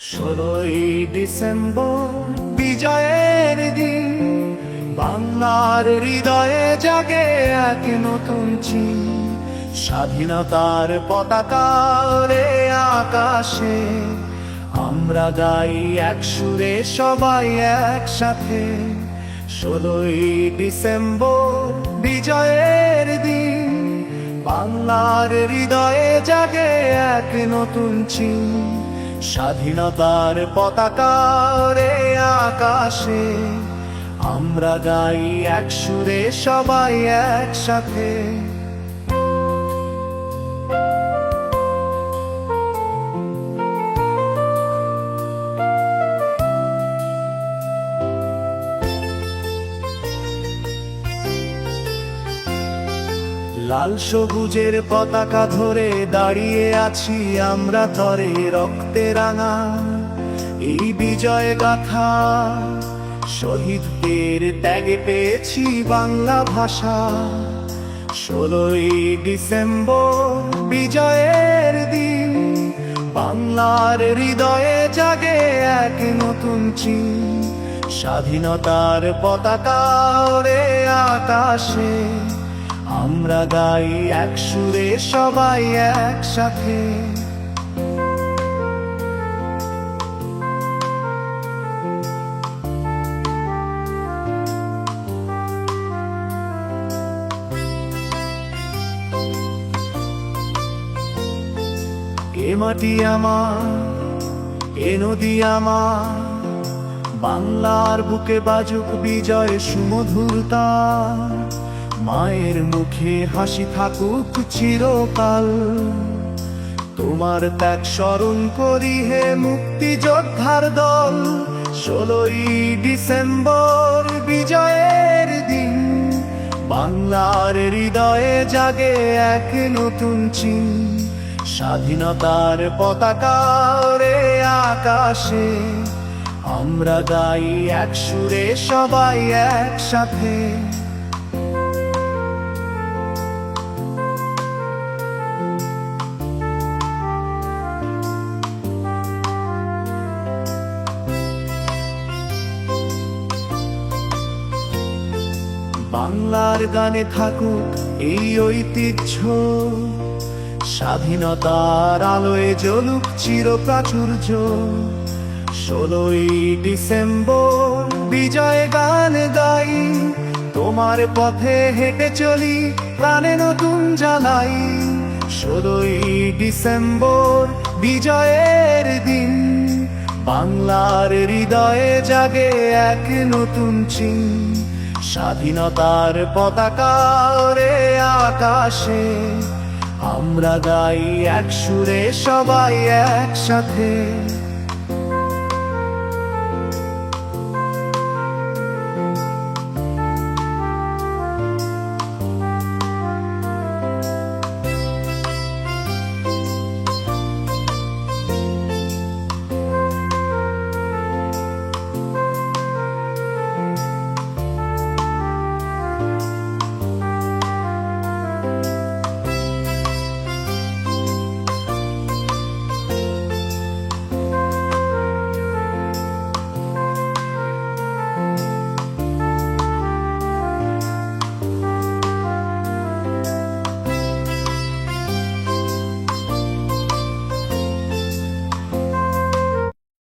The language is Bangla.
16ই ডিসেম্বর বিজয়ের দিন, বাংলার হৃদয়ে জাগে এক নতুন চিন। স্বাধীনতার পতাকা ওড়ে আকাশে, আমরা গাই এক সুরে সবাই একসাথে। 16ই ডিসেম্বর বিজয়ের দিন, বাংলার হৃদয়ে জাগে এক নতুন চিন। স্বাধীনতার পতাকা ওড়ে আকাশে, আমরা গাই এক সুরে সবাই একসাথে। লাল সবুজের পতাকা ধরে দাঁড়িয়ে আছি আমরা তরে, রক্তে রাঙা এই বিজয় গাথা। শহীদদের ত্যাগে পেয়েছি বাংলা ভাষা। 16ই ডিসেম্বর বিজয়ের দিন, বাংলার হৃদয়ে জাগে এক নতুন চিন। স্বাধীনতার পতাকা ওড়ে আকাশে, আমরা গাই এক সুরে সবাই একসাথে। এ মাটি আমার, এ নদী আমার, বাংলার বুকে বাজুক বিজয় সুমধুর তার। মায়ের মুখে হাসি থাকুক চিরকাল, তোমার ত্যাগ স্মরণ করি হে মুক্তিযোদ্ধার দল। 16ই ডিসেম্বর বিজয়ের দিন, বাংলার হৃদয়ে জাগে এক নতুন চিন। স্বাধীনতার পতাকা ওড়ে আকাশে, আমরা গাই এক সুরে সবাই একসাথে। বাংলার গানে থাকুক এই ঐতিহ্য, স্বাধীনতার আলোয় জ্বলুক চিরপ্রাচুর্য। 16ই ডিসেম্বর বিজয় গান গাই, তোমার পথে হেঁটে চলি প্রাণে নতুন জ্বালাই। 16ই ডিসেম্বর বিজয়ের দিন, বাংলার হৃদয়ে জাগে এক নতুন চিন। স্বাধীনতার পতাকা ওড়ে আকাশে, আমরা গাই এক সুরে সবাই একসাথে।